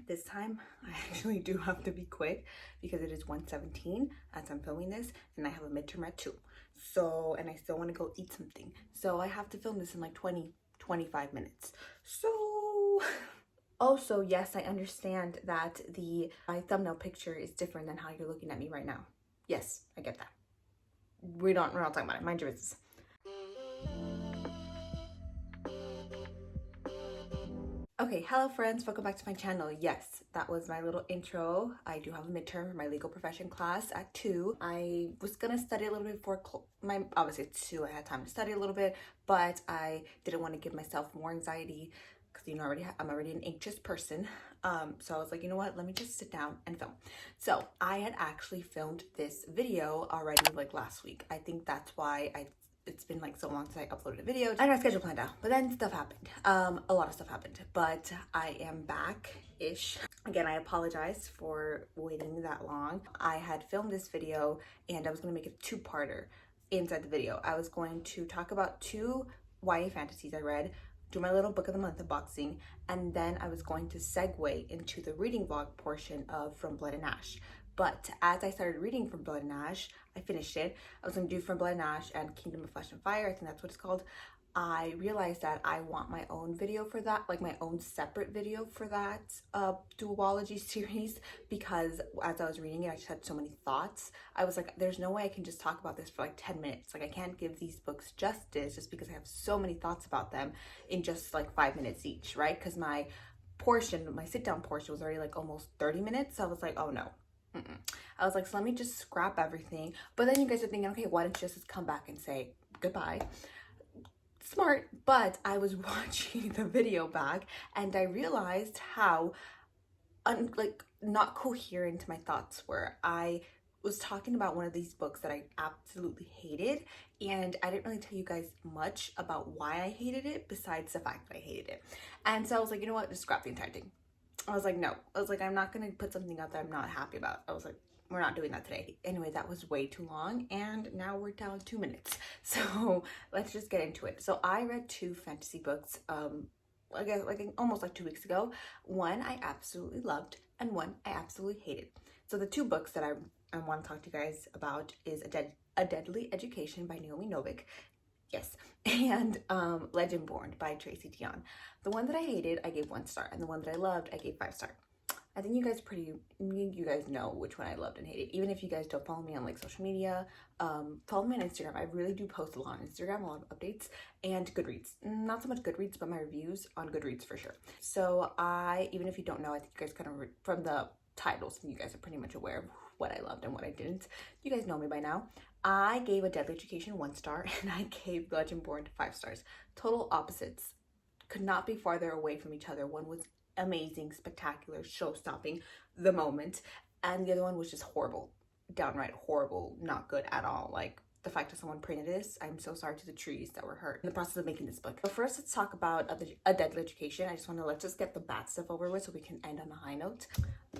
This time I actually do have to be quick because it is 1:17 as I'm filming this and I have a midterm at 2. So, and I still want to go eat something. So I have to film this in like 25 minutes. So also, yes, I understand that my thumbnail picture is different than how you're looking at me right now. Yes, I get that. We're not talking about it. Mind your business. Okay, hello friends, welcome back to my channel. Yes, that was my little intro. I do have a midterm for my legal profession class at 2. I was gonna study a little bit before obviously at 2 I had time to study a little bit, but I didn't want to give myself more anxiety because I'm already an anxious person. So I was like, you know what, let me just sit down and film. So I had actually filmed this video already like last week. I think that's why it's been like so long since I uploaded a video. I had my schedule planned out, but then stuff happened. A lot of stuff happened, but I am back-ish. Again, I apologize for waiting that long. I had filmed this video and I was gonna make it a 2-parter inside the video. I was going to talk about 2 YA fantasies I read, do my little book of the month unboxing, and then I was going to segue into the reading vlog portion of From Blood and Ash. But as I started reading From Blood and Ash, I finished it. I was going to do From Blood and Ash and Kingdom of Flesh and Fire, I think that's what it's called. I realized that I want my own video for that, like my own separate video for that duology series, because as I was reading it, I just had so many thoughts. I was like, there's no way I can just talk about this for like 10 minutes. Like I can't give these books justice just because I have so many thoughts about them in just like 5 minutes each, right? Because my sit-down portion was already like almost 30 minutes. So I was like, oh no. I was like, so let me just scrap everything. But then you guys are thinking, okay, why don't you just come back and say goodbye? Smart. But I was watching the video back and I realized how not coherent my thoughts were. I was talking about one of these books that I absolutely hated, and I didn't really tell you guys much about why I hated it besides the fact that I hated it. And so I was like, you know what, just scrap the entire thing. I was like, no. I was like, I'm not gonna put something out that I'm not happy about. I was like, we're not doing that today. Anyway, that was way too long, and now we're down 2 minutes. So let's just get into it. So I read 2 fantasy books, I guess like almost like 2 weeks ago. One I absolutely loved, and one I absolutely hated. So the 2 books that I want to talk to you guys about is A Deadly Education by Naomi Novik. Yes, and Legendborn by Tracy Deonn. The one that I hated, I gave 1 star, and the one that I loved, I gave 5 stars. I think you guys know which one I loved and hated. Even if you guys don't follow me on like social media, follow me on Instagram. I really do post a lot on Instagram, a lot of updates, and Goodreads. Not so much Goodreads, but my reviews on Goodreads for sure. So even if you don't know, I think you guys kind of from the titles, you guys are pretty much aware of what I loved and what I didn't. You guys know me by now. I gave A Deadly Education 1 star and I gave Legendborn 5 stars. Total opposites. Could not be farther away from each other. One was amazing, spectacular, show-stopping, the moment, and the other one was just horrible. Downright horrible, not good at all. Like the fact that someone printed this, I'm so sorry to the trees that were hurt in the process of making this book. But first, let's talk about A Deadly Education. Let's just get the bad stuff over with so we can end on a high note.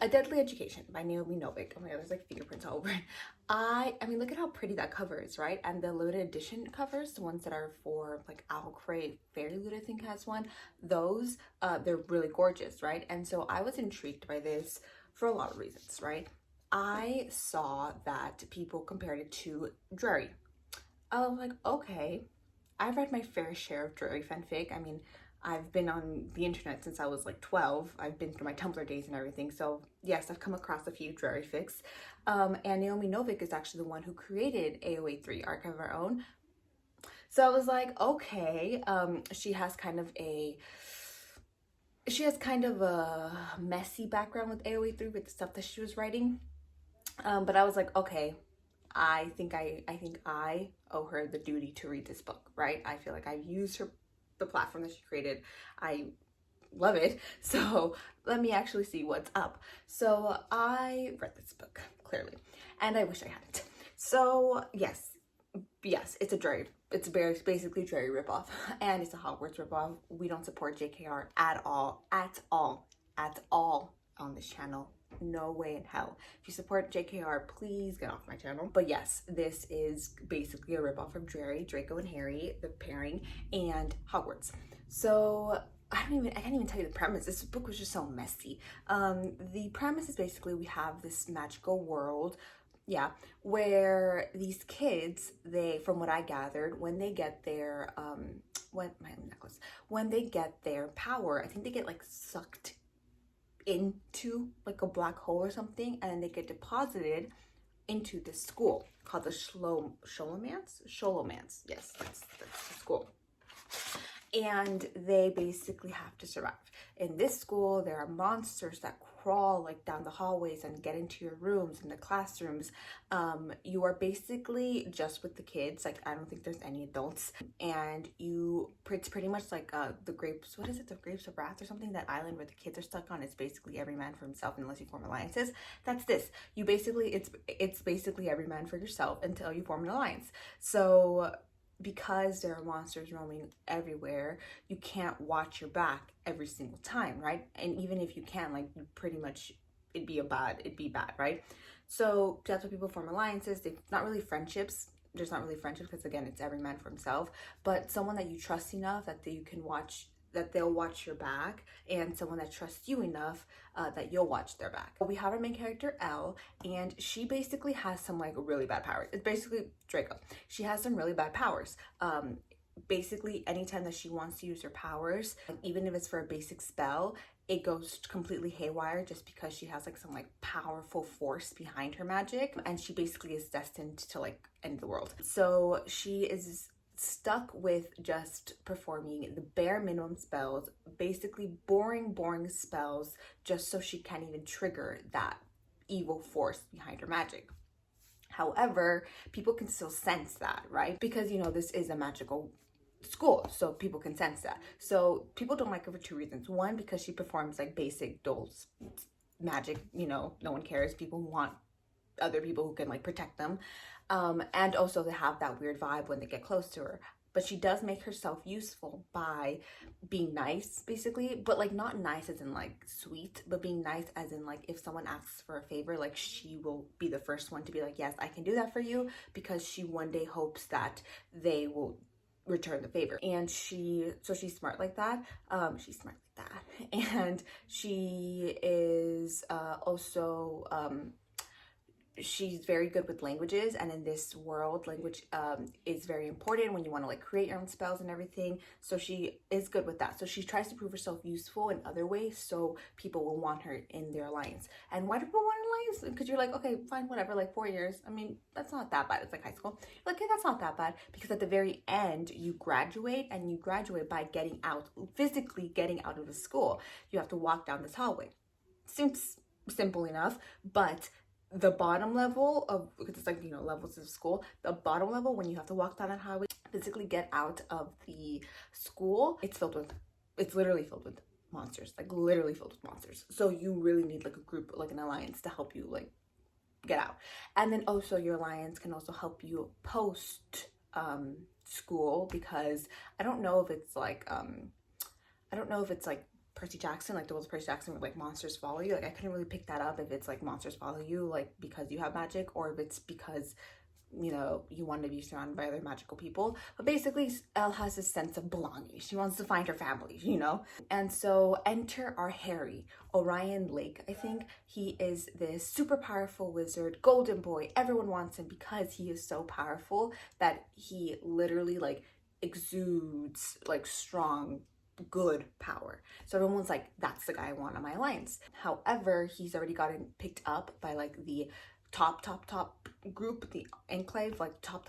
A Deadly Education by Naomi Novik. Oh my god, there's like fingerprints all over it. I mean, look at how pretty that cover is, right? And the limited edition covers, the ones that are for like Owl Crate, Fairy Loot, I think has one. Those, they're really gorgeous, right? And so I was intrigued by this for a lot of reasons, right? I saw that people compared it to Dreary. I was like, okay, I've read my fair share of Dreary fanfic. I mean, I've been on the internet since I was like 12. I've been through my Tumblr days and everything. So yes, I've come across a few Dreary fics. And Naomi Novik is actually the one who created AO83, Archive of Our Own. So I was like, okay, she has kind of a messy background with AO83 with the stuff that she was writing. But I was like, okay, I think I owe her the duty to read this book, right? I feel like I've used the platform that she created. I love it. So let me actually see what's up. So I read this book, clearly, and I wish I hadn't. So yes, it's basically Dreary ripoff, and it's a Hogwarts ripoff. We don't support JKR at all on this channel. No way in hell. If you support JKR, please get off my channel. But yes, this is basically a ripoff of Dreary, Draco and Harry, the pairing, and Hogwarts. So I can't even tell you the premise. This book was just so messy. The premise is basically we have this magical world, yeah, where these kids, they, from what I gathered, when they get their, when my necklace, when they get their power, I think they get like sucked into like a black hole or something, and then they get deposited into this school called the Sholomance. Yes, that's the school. And they basically have to survive. In this school, there are monsters that crawl like down the hallways and get into your rooms and the classrooms. You are basically just with the kids. Like, I don't think there's any adults. And it's pretty much like the grapes, what is it? The grapes of wrath or something? That island where the kids are stuck on. It's basically every man for himself unless you form alliances. That's this. You basically, it's basically every man for yourself until you form an alliance. So because there are monsters roaming everywhere, you can't watch your back every single time, right? And even if you can, like, you pretty much, it'd be bad, right? So that's why people form alliances. They're not really friendships. There's not really friendships because, again, it's every man for himself. But someone that you trust enough that you can watch, that they'll watch your back, and someone that trusts you enough that you'll watch their back. We have our main character, Elle, and she basically has some like really bad powers. It's basically Draco. She has some really bad powers. Basically, anytime that she wants to use her powers, even if it's for a basic spell, it goes completely haywire just because she has like some like powerful force behind her magic, and she basically is destined to like end the world. So she is stuck with just performing the bare minimum spells, basically boring spells, just so she can't even trigger that evil force behind her magic. However, people can still sense that, right? Because, you know, this is a magical school, so people can sense that. So people don't like her for two reasons. One, because she performs like basic dolls magic, you know, no one cares. People want other people who can like protect them, and also they have that weird vibe when they get close to her. But she does make herself useful by being nice, basically, but like not nice as in like sweet, but being nice as in like if someone asks for a favor, like she will be the first one to be like, yes, I can do that for you, because she one day hopes that they will return the favor. And she's smart like that. She's smart like that. And she is also she's very good with languages, and in this world, language is very important when you want to like create your own spells and everything. So she is good with that. So she tries to prove herself useful in other ways, so people will want her in their alliance. And why do people want an alliance? Because you're like, okay, fine, whatever, like 4 years. I mean, that's not that bad. It's like high school. You're like, okay, that's not that bad, because at the very end, you graduate, and you graduate by getting out, physically getting out of the school. You have to walk down this hallway. Seems simple enough, but the bottom level of, because it's like, you know, levels of school, the bottom level, when you have to walk down that highway, physically get out of the school, it's literally filled with monsters, like literally filled with monsters. So you really need like a group, like an alliance, to help you like get out. And then also your alliance can also help you post school, because I don't know if it's like Percy Jackson, like the world's Percy Jackson, where like monsters follow you. Like I couldn't really pick that up if it's like monsters follow you like because you have magic, or if it's because, you know, you want to be surrounded by other magical people. But basically, Elle has a sense of belonging. She wants to find her family, you know? And so enter our Harry, Orion Lake, I think. He is this super powerful wizard, golden boy. Everyone wants him because he is so powerful that he literally like exudes like strong, good power. So everyone's like, that's the guy I want on my alliance. However, he's already gotten picked up by like the top group, the enclave, like top.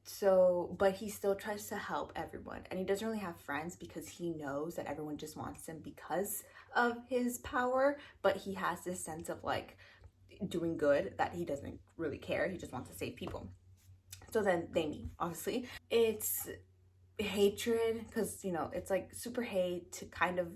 So, but he still tries to help everyone, and he doesn't really have friends because he knows that everyone just wants him because of his power. But he has this sense of like doing good, that he doesn't really care. He just wants to save people. So then they meet. Obviously, it's hatred, because, you know, it's like super hate to kind of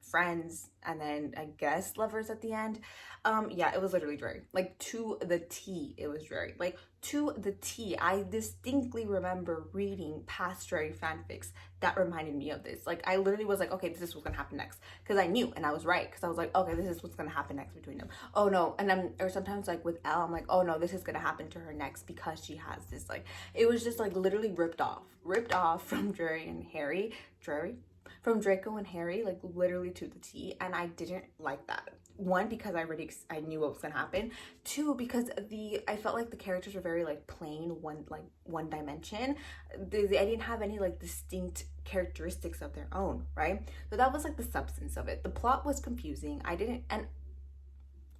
friends, and then I guess lovers at the end. Yeah, it was literally dreary, like to the T. It was dreary, like to the T. I distinctly remember reading past dreary fanfics that reminded me of this. Like I literally was like, okay, this is what's gonna happen next, because I knew, and I was right, because I was like, okay, this is what's gonna happen next between them. Oh no. And then, or sometimes like with Elle, I'm like, oh no, this is gonna happen to her next, because she has this, like, it was just like literally ripped off from Dreary and Harry. Dreary, from Draco and Harry, like literally to the T, and I didn't like that. One, because I knew what was gonna happen. Two, because I felt like the characters were very like plain, one dimension. I didn't have any like distinct characteristics of their own, right? So that was like the substance of it. The plot was confusing. I didn't, and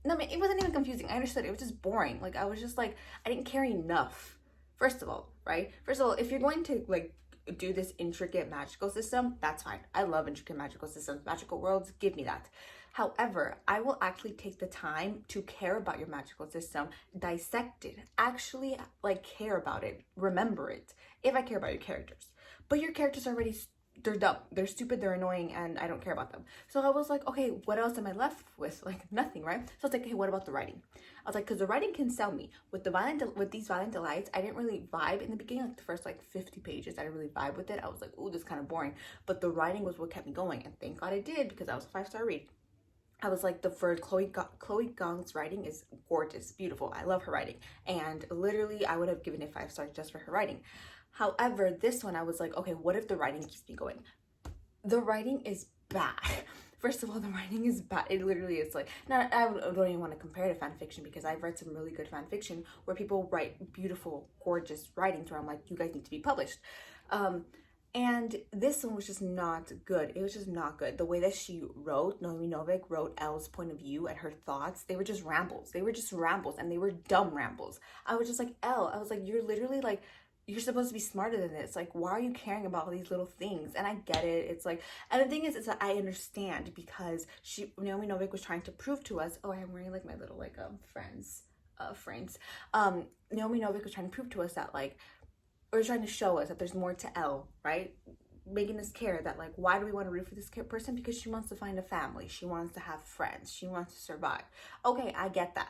no, I mean, it wasn't even confusing. I understood. It was just boring. Like I was just like, I didn't care enough. First of all, right? First of all, if you're going to like do this intricate magical system, that's fine. I love intricate magical systems, magical worlds, give me that. However, I will actually take the time to care about your magical system, dissect it, actually like care about it, remember it, if I care about your characters. But your characters are already, they're dumb, they're stupid, they're annoying, and I don't care about them. So I was like, okay, what else am I left with? Like nothing, right? So I was like, hey, what about the writing? I was like, because the writing can sell me. With these violent delights, I didn't really vibe in the beginning, like the first like 50 pages. I didn't really vibe with it. I was like, oh, this is kind of boring. But the writing was what kept me going, and thank God I did, because that was a 5-star read. I was like, Chloe Gong's writing is gorgeous, beautiful. I love her writing, and literally I would have given it 5 stars just for her writing. However, this one I was like, okay, what if the writing keeps me going? The writing is bad. First of all, the writing is bad. It literally is like, not, I don't even want to compare it to fan fiction, because I've read some really good fan fiction where people write beautiful, gorgeous writings where I'm like, you guys need to be published. And this one was just not good. It was just not good. The way that she wrote, Naomi Novik wrote Elle's point of view and her thoughts, they were just rambles. They were just rambles, and they were dumb rambles. I was just like, Elle, I was like, you're literally like, you're supposed to be smarter than this. Like, why are you caring about all these little things? And I get it. It's like, and the thing is that I understand, because Naomi Novik was trying to prove to us, oh, I'm wearing like my little like friends frames. Naomi Novik was trying to prove to us that like, or trying to show us that there's more to Elle, right? Making us care that like, why do we want to root for this person? Because she wants to find a family. She wants to have friends. She wants to survive. Okay, I get that.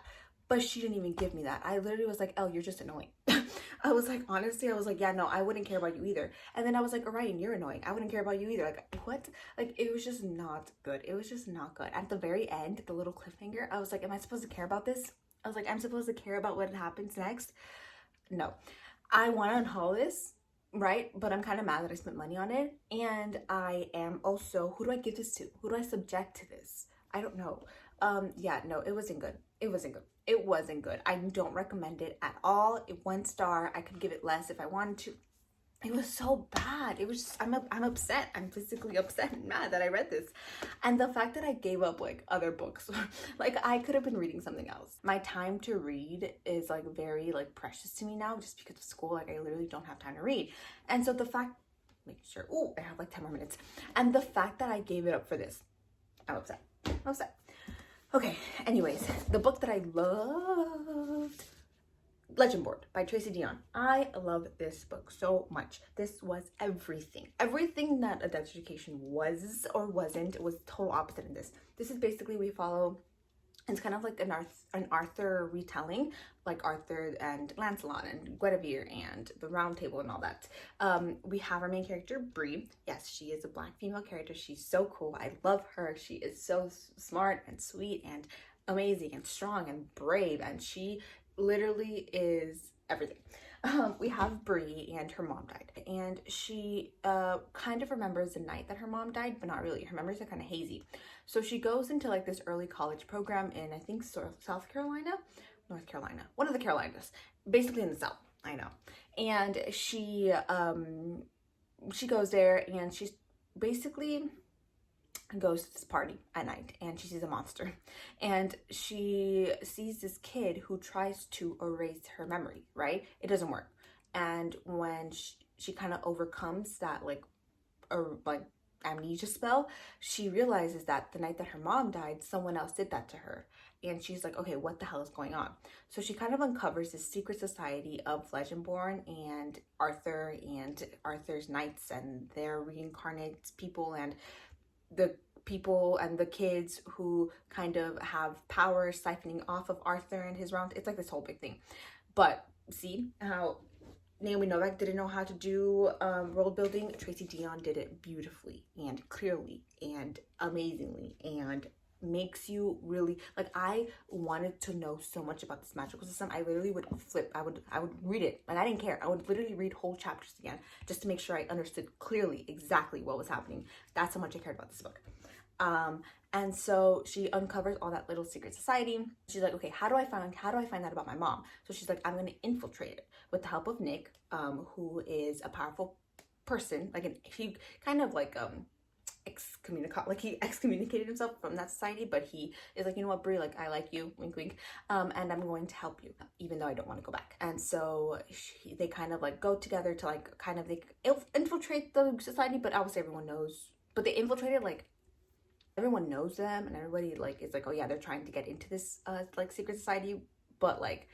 But she didn't even give me that. I literally was like, Elle, you're just annoying. I was like, honestly, I was like, yeah, no, I wouldn't care about you either. And then I was like, Orion, you're annoying. I wouldn't care about you either. Like, what? Like, it was just not good. It was just not good. At the very end, the little cliffhanger, I was like, am I supposed to care about this? I was like, I'm supposed to care about what happens next? No. I want to unhaul this, right? But I'm kind of mad that I spent money on it. And I am also, who do I give this to? Who do I subject to this? I don't know. Yeah, no, it wasn't good. It wasn't good. It wasn't good. I don't recommend it at all. 1 star. I could give it less if I wanted to. It was so bad. It was just, I'm upset. I'm physically upset and mad that I read this. And the fact that I gave up like other books, like I could have been reading something else. My time to read is like very like precious to me now, just because of school. Like I literally don't have time to read. And so the fact, make sure, oh, I have like 10 more minutes. And the fact that I gave it up for this, I'm upset. I'm upset. Okay, anyways, the book that I loved, Legend Board by Tracy Deonn. I love this book so much. This was everything. Everything that a Dutch education was or wasn't was total opposite in this. This is basically, we follow, it's kind of like an Arthur retelling, like Arthur and Lancelot and Guinevere and the Round Table and all that. We have our main character, Bree. Yes, she is a Black female character. She's so cool. I love her. She is so smart and sweet and amazing and strong and brave, and she literally is everything. We have Bree, and her mom died, and she kind of remembers the night that her mom died, but not really. Her memories are kind of hazy. So she goes into like this early college program in, I think, South Carolina, North Carolina, one of the Carolinas, basically in the South, I know. And she goes there, and she's basically goes to this party at night, and she sees a monster, and she sees this kid who tries to erase her memory, right? It doesn't work. And when she kind of overcomes that like amnesia spell, she realizes that the night that her mom died, someone else did that to her. And she's like, okay, what the hell is going on? So she kind of uncovers this secret society of Legendborn and Arthur's knights and their reincarnated people, and the people and the kids who kind of have power siphoning off of Arthur and his round. It's like this whole big thing. But see how Naomi Novik didn't know how to do world building? Tracy Deonn did it beautifully and clearly and amazingly and makes you really, like, I wanted to know so much about this magical system. I literally would flip, I would read it, like, I didn't care. I would literally read whole chapters again just to make sure I understood clearly exactly what was happening. That's how much I cared about this book. And so she uncovers all that little secret society. She's like, okay, how do I find out about my mom? So she's like, I'm gonna infiltrate it with the help of Nick, who is a powerful person. Like, he kind of like he excommunicated himself from that society, but he is like, you know what, Brie, like, I like you, wink wink, and I'm going to help you even though I don't want to go back. And so they kind of like go together to like kind of, they infiltrate the society, but obviously everyone knows, but they infiltrated, like, everyone knows them, and everybody like is like, oh yeah, they're trying to get into this like secret society, but like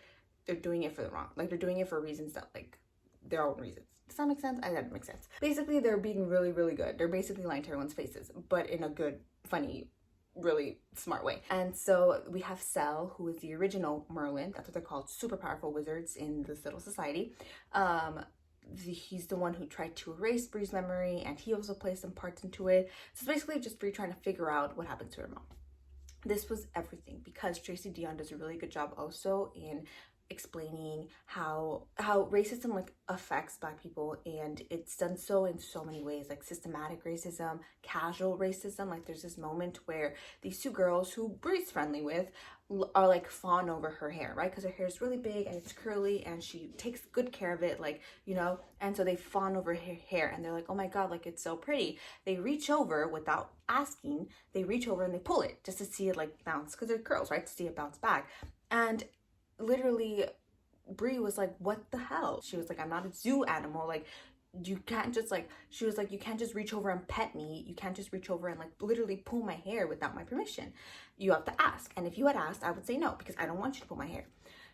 they're doing it for the wrong, like they're doing it for reasons that, like, their own reasons. Does that make sense? I that makes sense. Basically, they're being really, really good. They're basically lying to everyone's faces, but in a good, funny, really smart way. And so we have Cell, who is the original Merlin. That's what they're called, super powerful wizards in this little society. He's the one who tried to erase Bree's memory, and he also plays some parts into it. So it's basically just Bree trying to figure out what happened to her mom. This was everything because Tracy Deonn does a really good job also in explaining how racism like affects Black people, and it's done so in so many ways, like systematic racism, casual racism. Like, there's this moment where these two girls who Bree's friendly with are like fawn over her hair, right? Because her hair is really big and it's curly and she takes good care of it, like, you know, and so they fawn over her hair and they're like, oh my god, like, it's so pretty. They reach over without asking, they reach over and they pull it just to see it like bounce, because they're curls, right? To see it bounce back. And literally Bree was like, what the hell? She was like, I'm not a zoo animal, like, you can't just, like, she was like, you can't just reach over and pet me, you can't just reach over and like literally pull my hair without my permission. You have to ask. And if you had asked, I would say no, because I don't want you to pull my hair.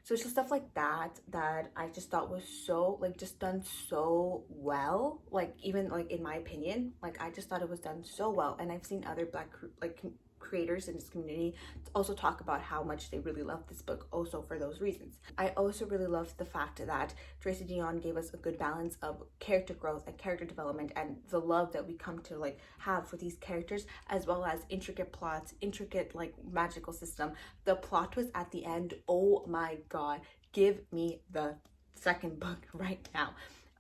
So it's just stuff like that that I just thought was so, like, just done so well. Like, even like in my opinion, like, I just thought it was done so well. And I've seen other Black like creators in this community also talk about how much they really love this book also for those reasons. I also really loved the fact that Tracy Deonn gave us a good balance of character growth and character development and the love that we come to like have for these characters, as well as intricate plots, intricate like magical system. The plot twist at the end, oh my god, give me the second book right now.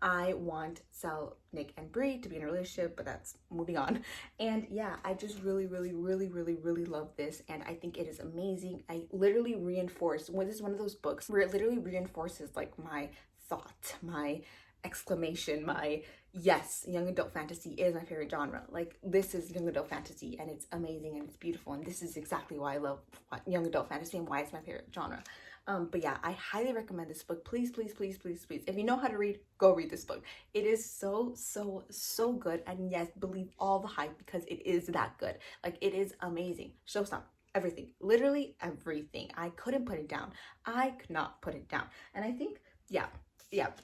I want Cell, Nick, and Bree to be in a relationship, but that's moving on. And yeah, I just really, really, really, really, really love this, and I think it is amazing. I literally reinforce, this is one of those books where it literally reinforces like my thought, my exclamation, my yes, young adult fantasy is my favorite genre. Like, this is young adult fantasy, and it's amazing and it's beautiful, and this is exactly why I love young adult fantasy and why it's my favorite genre. But yeah, I highly recommend this book. Please, please, please, please, please. If you know how to read, go read this book. It is so, so, so good. And yes, believe all the hype because it is that good. Like, it is amazing. Showstop. Everything. Literally everything. I couldn't put it down. I could not put it down. And I think, yeah,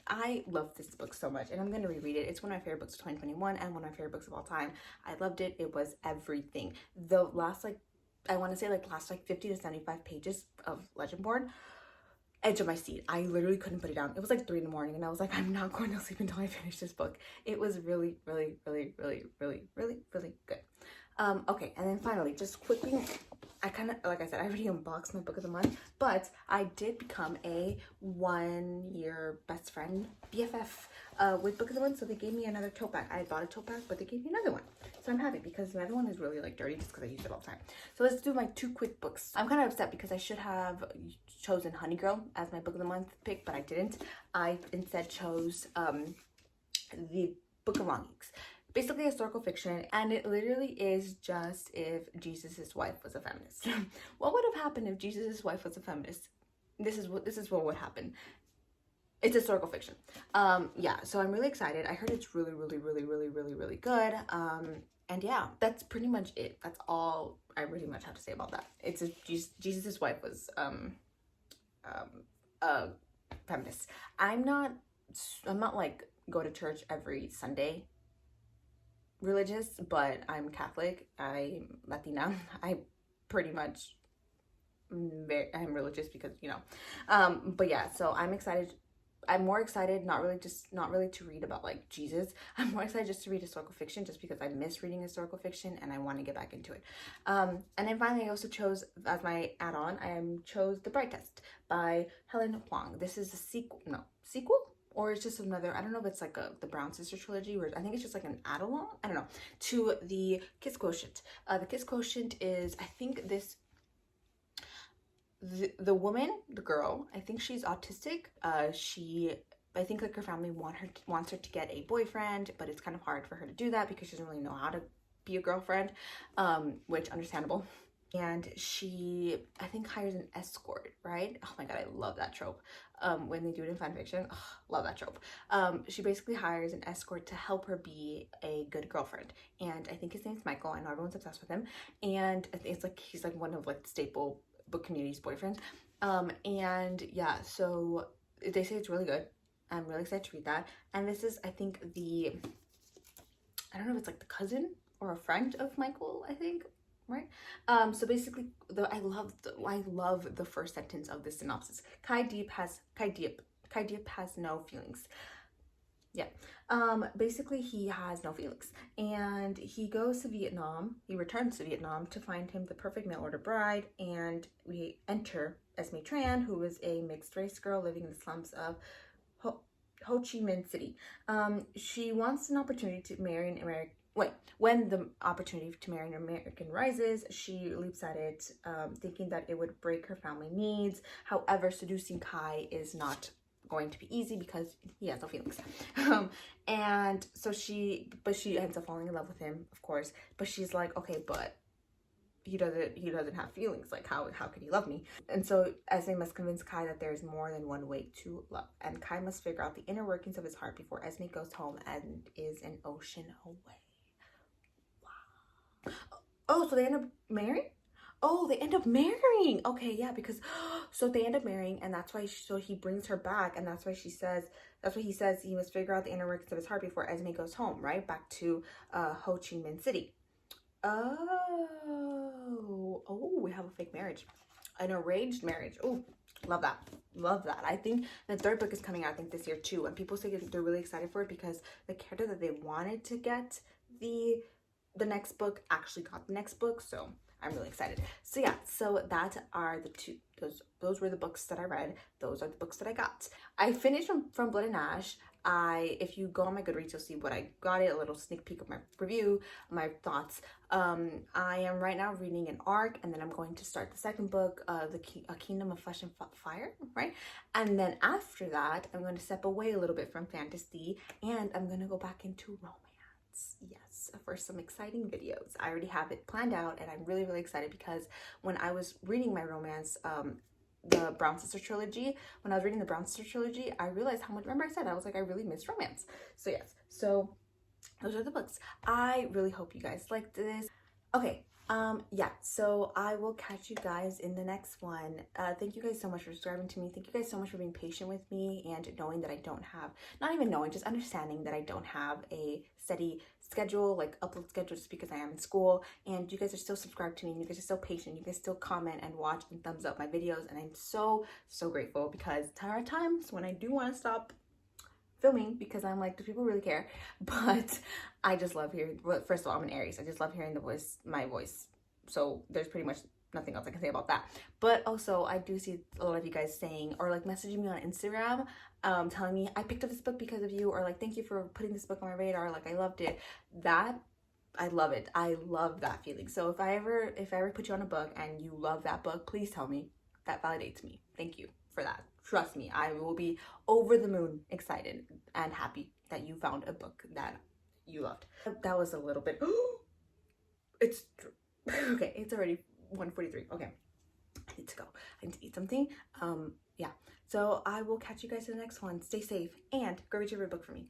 I love this book so much, and I'm going to reread it. It's one of my favorite books of 2021 and one of my favorite books of all time. I loved it. It was everything. The last, like, I want to say like last like 50 to 75 pages of Legendborn, edge of my seat. I literally couldn't put it down. It was like 3 in the morning and I was like, I'm not going to sleep until I finish this book. It was really, really, really, really, really, really, really good. Okay, and then finally, just quickly, I kind of, like I said, I already unboxed my book of the month, but I did become a 1-year best friend, BFF, with book of the month. So they gave me another tote bag. I bought a tote bag, but they gave me another one. So I'm happy because the other one is really like dirty just because I use it all the time. So let's do my 2 quick books. I'm kind of upset because I should have chosen Honey Girl as my book of the month pick, but I didn't. I instead chose the Book of Longings. Basically historical fiction, and it literally is just if Jesus's wife was a feminist. What would have happened if Jesus's wife was a feminist? This is what would happen. It's historical fiction. Yeah, so I'm really excited. I heard it's really, really, really, really, really, really good. And yeah, that's pretty much it. That's all I really much have to say about that. It's Jesus's wife was a feminist. I'm not like go to church every Sunday religious, but I'm Catholic, I'm Latina, I pretty much, I'm religious because, you know, but yeah, so I'm excited I'm more excited, not really to read about like Jesus. I'm more excited just to read historical fiction, just because I miss reading historical fiction and I want to get back into it. And then finally, I also chose as my add-on, chose The Bright Test by Helen Huang. This is a sequel, or it's just another, I don't know if it's like the Brown Sister trilogy, or I think it's just like an add-along, I don't know, to the Kiss Quotient. The Kiss Quotient is, I think the woman, the girl, I think she's autistic. I think like her family wants her to get a boyfriend, but it's kind of hard for her to do that because she doesn't really know how to be a girlfriend, which understandable. And she, I think, hires an escort, right? Oh my god, I love that trope. When they do it in fan fiction, love that trope. She basically hires an escort to help her be a good girlfriend, and I think his name's Michael. I know everyone's obsessed with him, and I think it's like he's like one of like the staple book community's boyfriends. And yeah, so they say it's really good. I'm really excited to read that. And this is, I think, I don't know if it's like the cousin or a friend of Michael, I think, right? So basically, I love the first sentence of the synopsis. Kai Diep has no feelings. Yeah. Basically he has no feelings, and he goes to Vietnam. He returns to Vietnam to find him the perfect mail order bride, and we enter Esme Tran, who is a mixed race girl living in the slums of Ho Chi Minh City. She wants an opportunity to marry an American. When the opportunity to marry an American rises, she leaps at it, thinking that it would break her family needs. However, seducing Kai is not going to be easy because he has no feelings. And so she ends up falling in love with him, of course. But she's like, okay, but he doesn't have feelings. Like, how could he love me? And so Esme must convince Kai that there is more than one way to love, and Kai must figure out the inner workings of his heart before Esme goes home and is an ocean away. Wow. Oh, so they end up marrying? Oh, they end up marrying. Okay, yeah, because so they end up marrying, and that's why so he brings her back, and that's why he says he must figure out the inner workings of his heart before Esme goes home, right? Back to Ho Chi Minh City. Oh, we have a fake marriage. An arranged marriage. Oh, love that. Love that. I think the third book is coming out, I think, this year too, and people say they're really excited for it because the character that they wanted to get the next book actually got the next book, so I'm really excited. So yeah, so that are the two, those were the books that I read. Those are the books that I got. I finished from Blood and Ash. If you go on my Goodreads, you'll see what I got it, a little sneak peek of my review, my thoughts. I am right now reading an arc, and then I'm going to start the second book, A Kingdom of Flesh and Fire, right? And then after that, I'm going to step away a little bit from fantasy, and I'm going to go back into romance. Yes, for some exciting videos. I already have it planned out, and I'm really, really excited because when I was reading my romance, the Brown Sister trilogy, when I was reading the Brown Sister trilogy, I realized how much, remember I said, I was like, I really miss romance. So yes, so those are the books. I really hope you guys liked this. Okay, yeah, so I will catch you guys in the next one. Thank you guys so much for subscribing to me. Thank you guys so much for being patient with me and knowing that I don't have, not even knowing, just understanding that I don't have a steady schedule, like upload schedule, just because I am in school, and you guys are still subscribed to me, and you guys are still patient, you guys still comment and watch and thumbs up my videos, and I'm so grateful, because there are times when I do want to stop filming because I'm like, do people really care? But I just love hearing, well, first of all, I'm an Aries. I just love hearing my voice. So there's pretty much nothing else I can say about that. But also, I do see a lot of you guys saying, or like messaging me on Instagram, telling me I picked up this book because of you, or like, thank you for putting this book on my radar, like I loved it. That, I love it. I love that feeling. So if I ever put you on a book and you love that book, please tell me. That validates me. Thank you for that. Trust me, I will be over the moon excited and happy that you found a book that you loved. That was a little bit, it's, okay, it's already 1:43. Okay, I need to go. I need to eat something. Yeah, so I will catch you guys in the next one. Stay safe and go read your book for me.